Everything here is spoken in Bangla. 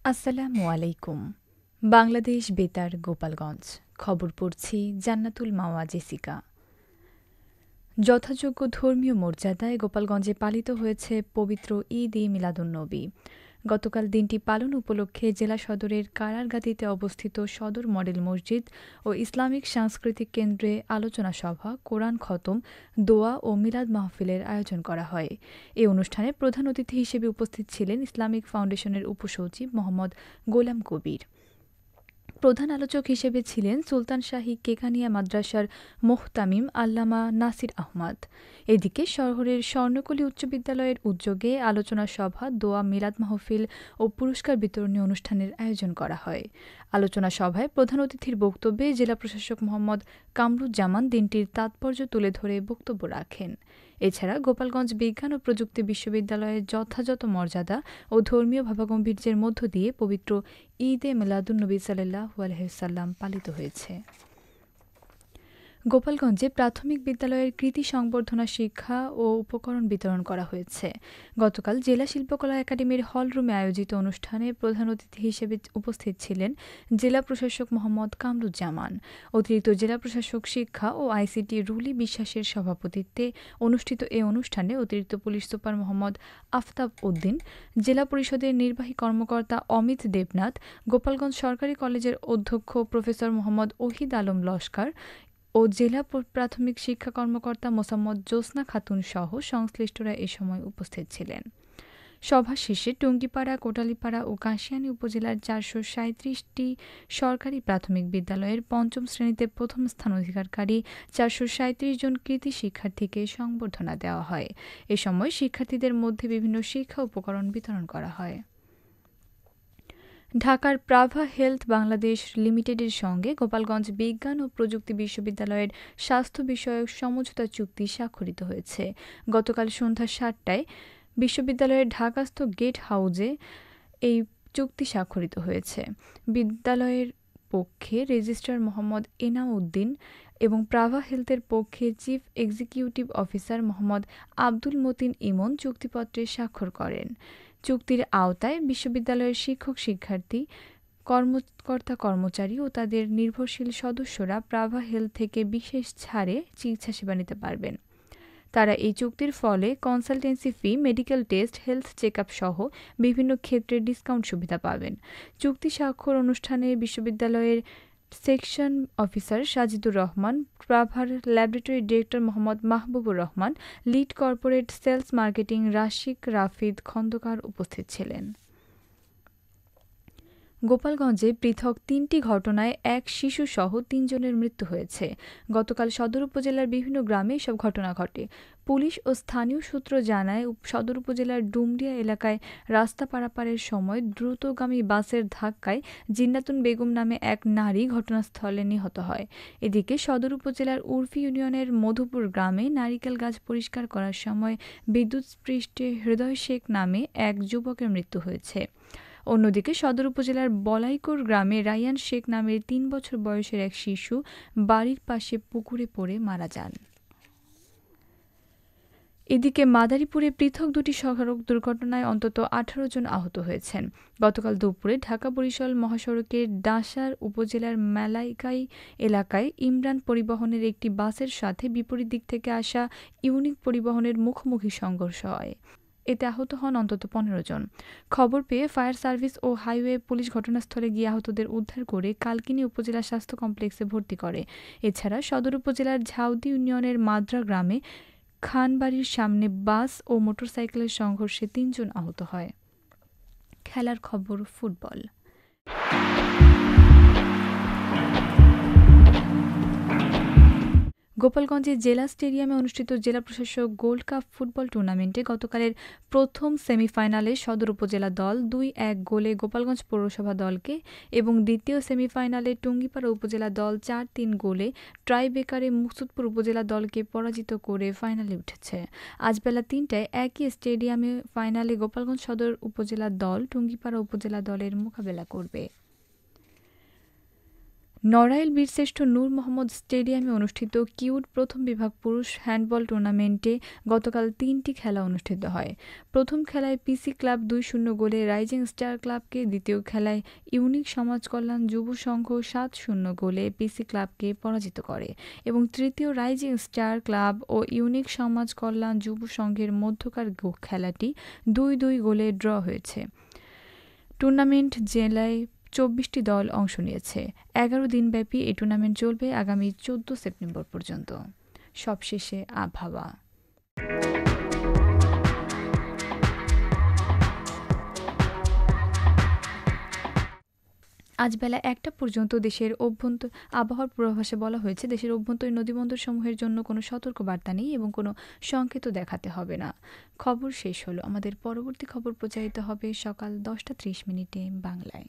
আসসালামু আলাইকুম। বাংলাদেশ বেতার গোপালগঞ্জ। খবর পড়ছি জান্নাতুল মাওয়া জেসিকা। যথাযোগ্য ধর্মীয় মর্যাদায় গোপালগঞ্জে পালিত হয়েছে পবিত্র ঈদ-ই মিলাদুন্নবী। গতকাল দিনটি পালন উপলক্ষে জেলা সদরের কারারগাতিতে অবস্থিত সদর মডেল মসজিদ ও ইসলামিক সাংস্কৃতিক কেন্দ্রে আলোচনা সভা, কোরআন খতম, দোয়া ও মিলাদ মাহফিলের আয়োজন করা হয়। এ অনুষ্ঠানে প্রধান অতিথি হিসেবে উপস্থিত ছিলেন ইসলামিক ফাউন্ডেশনের উপসচিব মোহাম্মদ গোলাম কবির। প্রধান আলোচক হিসেবে ছিলেন সুলতান শাহী কেকানিয়া মাদ্রাসার মোহতামিম আল্লামা নাসির আহমদ। এদিকে শহরের স্বর্ণকলী উচ্চ বিদ্যালয়ের উদ্যোগে আলোচনা সভা, দোয়া, মিলাদ মাহফিল ও পুরস্কার বিতরণী অনুষ্ঠানের আয়োজন করা হয়। আলোচনা সভায় প্রধান অতিথির বক্তব্যে জেলা প্রশাসক মোহাম্মদ কামরুজ্জামান দিনটির তাৎপর্য তুলে ধরে বক্তব্য রাখেন। এছাড়া গোপালগঞ্জ বিজ্ঞান ও প্রযুক্তি বিশ্ববিদ্যালয়ের যথাযথ মর্যাদা ও ধর্মীয় ভাবাগম্ভীর্যের মধ্য দিয়ে পবিত্র ঈদে মিলাদুন্নবী সাল্লাল্লাহু আলাইহি ওয়াসাল্লাম পালিত হয়েছে। গোপালগঞ্জে প্রাথমিক বিদ্যালয়ের কৃতি সংবর্ধনা শিক্ষা ও উপকরণ বিতরণ করা হয়েছে। গতকাল জেলা শিল্পকলা একাডেমির হলরুমে আয়োজিত অনুষ্ঠানে প্রধান অতিথি হিসেবে উপস্থিত ছিলেন জেলা প্রশাসক মোহাম্মদ কামরুজ্জামান। অতিরিক্ত জেলা প্রশাসক শিক্ষা ও আইসিটি রুলি বিশ্বাসের সভাপতিত্বে অনুষ্ঠিত এ অনুষ্ঠানে অতিরিক্ত পুলিশ সুপার মোহাম্মদ আফতাব উদ্দিন, জেলা পরিষদের নির্বাহী কর্মকর্তা অমিত দেবনাথ, গোপালগঞ্জ সরকারি কলেজের অধ্যক্ষ প্রফেসর মোহাম্মদ ওহিদ আলম লস্কর ও জেলা প্রাথমিক শিক্ষা কর্মকর্তা মোসাম্মদ জোসনা খাতুন সহ সংশ্লিষ্টরা এ সময় উপস্থিত ছিলেন। সভা শেষে টুঙ্গিপাড়া, কোটালীপাড়া ও কাশিয়ানী উপজেলার ৪৩৭টি সরকারি প্রাথমিক বিদ্যালয়ের পঞ্চম শ্রেণীতে প্রথম স্থান অধিকারকারী ৪৩৭ জন কৃতী শিক্ষার্থীকে সংবর্ধনা দেওয়া হয়। এ সময় শিক্ষার্থীদের মধ্যে বিভিন্ন শিক্ষা উপকরণ বিতরণ করা হয়। ঢাকার প্রাভা হেলথ বাংলাদেশ লিমিটেডের সঙ্গে গোপালগঞ্জ বিজ্ঞান ও প্রযুক্তি বিশ্ববিদ্যালয়ের স্বাস্থ্য বিষয়ক সমঝোতা চুক্তি স্বাক্ষরিত হয়েছে। গতকাল সন্ধ্যা ৭টায় বিশ্ববিদ্যালয়ের ঢাকাস্থ গেট হাউজে এই চুক্তি স্বাক্ষরিত হয়েছে। বিদ্যালয়ের পক্ষে রেজিস্ট্রার মোহাম্মদ এনাম উদ্দিন এবং প্রাভা হেলথের পক্ষে chief executive officer Mohammad Abdul Matin Emon চুক্তিপত্রে স্বাক্ষর করেন। চুক্তির আওতায় বিশ্ববিদ্যালয়ের শিক্ষক-শিক্ষার্থী, কর্মকর্তা-কর্মচারী ও তাদের নির্ভরশীল সদস্যরা প্রাভা হেলথ থেকে বিশেষ ছাড়ে চিকিৎসা সেবা নিতে পারবেন। তারা এই চুক্তির ফলে কনসালটেন্সি ফি, মেডিকেল টেস্ট, হেলথ চেকআপ সহ বিভিন্ন ক্ষেত্রে ডিসকাউন্ট সুবিধা পাবেন। চুক্তি স্বাক্ষর অনুষ্ঠানে বিশ্ববিদ্যালয়ের সেকশন অফিসার সাজিদুর রহমান, প্রাভার laboratory director Mohammad Mahbubur Rahman, lead corporate sales marketing Rashik Rafid Khandaker উপস্থিত ছিলেন। গোপালগঞ্জে পৃথক ৩টি ঘটনায় এক শিশুসহ ৩ জনের মৃত্যু হয়েছে। গতকাল সদর উপজেলার বিভিন্ন গ্রামে এসব ঘটনা ঘটে। পুলিশ ও স্থানীয় সূত্র জানায়, সদর উপজেলার ডুমরিয়া এলাকায় রাস্তা পারাপারের সময় দ্রুতগামী বাসের ধাক্কায় জিন্নাতুন বেগম নামে এক নারী ঘটনাস্থলে নিহত হয়। এদিকে সদর উপজেলার উর্ফি ইউনিয়নের মধুপুর গ্রামে নারিকেল গাছ পরিষ্কার করার সময় বিদ্যুৎস্পৃষ্টে হৃদয় শেখ নামে এক যুবকের মৃত্যু হয়েছে। অন্যদিকে সদর উপজেলার বলাইকোর গ্রামে রায়ান শেখ নামের ৩ বছর বয়সের এক শিশু বাড়ির পাশে পুকুরে পড়ে মারা যান। এদিকে মাদারীপুরে পৃথক দুটি সড়ক দুর্ঘটনায় অন্তত ১৮ জন আহত হয়েছেন। গতকাল দুপুরে ঢাকা-বরিশাল মহাসড়কের ডাসার উপজেলার মেলাইকাই এলাকায় ইমরান পরিবহনের একটি বাসের সাথে বিপরীত দিক থেকে আসা ইউনিক পরিবহনের মুখোমুখি সংঘর্ষ হয়। এতে আহত হন অন্তত ১৫ জন। খবর পেয়ে ফায়ার সার্ভিস ও হাইওয়ে পুলিশ ঘটনাস্থলে গিয়ে আহতদের উদ্ধার করে কালকিনি উপজেলা স্বাস্থ্য কমপ্লেক্সে ভর্তি করে। এছাড়া সদর উপজেলার ঝাউদি ইউনিয়নের মাদ্রা গ্রামে খানবাড়ির সামনে বাস ও মোটরসাইকেলের সংঘর্ষে ৩ জন আহত হয়। খেলার খবর ফুটবল। গোপালগঞ্জের জেলা স্টেডিয়ামে অনুষ্ঠিত জেলা প্রশাসক গোল্ড কাপ ফুটবল টুর্নামেন্টে গতকালের প্রথম সেমিফাইনালে সদর উপজেলা দল ২-১ গোলে গোপালগঞ্জ পৌরসভা দলকে এবং দ্বিতীয় সেমিফাইনালে টুঙ্গিপাড়া উপজেলা দল ৪-৩ গোলে ট্রাইবেকারে মুকসুদপুর উপজেলা দলকে পরাজিত করে ফাইনালে উঠেছে। আজ বেলা ৩টায় একই স্টেডিয়ামে ফাইনালে গোপালগঞ্জ সদর উপজেলা দল টুঙ্গিপাড়া উপজেলা দলের মোকাবেলা করবে। নড়াইল বীরশ্রেষ্ঠ নূর মোহাম্মদ স্টেডিয়ামে অনুষ্ঠিত কিউট প্রথম বিভাগ পুরুষ হ্যান্ডবল টুর্নামেন্টে গতকাল ৩টি খেলা অনুষ্ঠিত হয়। প্রথম খেলায় পিসি ক্লাব ২-০ গোলে রাইজিং স্টার ক্লাবকে, দ্বিতীয় খেলায় ইউনিক সমাজ কল্যাণ যুব সংঘ ৭-০ গোলে পিসি ক্লাবকে পরাজিত করে এবং তৃতীয় রাইজিং স্টার ক্লাব ও ইউনিক সমাজ কল্যাণ যুব সংঘের মধ্যকার খেলাটি ২-২ গোলে ড্র হয়েছে। টুর্নামেন্ট জেলায় ২৪টি দল অংশ নিয়েছে। ১১ দিনব্যাপী এই টুর্নামেন্ট চলবে আগামী ১৪ সেপ্টেম্বর পর্যন্ত। সবশেষে আবহাওয়া। আজ বেলা ১টা পর্যন্ত দেশের আবহাওয়ার পূর্বাভাসে বলা হয়েছে, দেশের অভ্যন্তরীণ নদীবন্দরসমূহের জন্য কোনো সতর্কবার্তা নেই এবং কোনো সংকেতও দেখাতে হবে না। খবর শেষ হলো। আমাদের পরবর্তী খবর প্রচারিত হবে সকাল ১০টা ৩০ মিনিটে বাংলায়।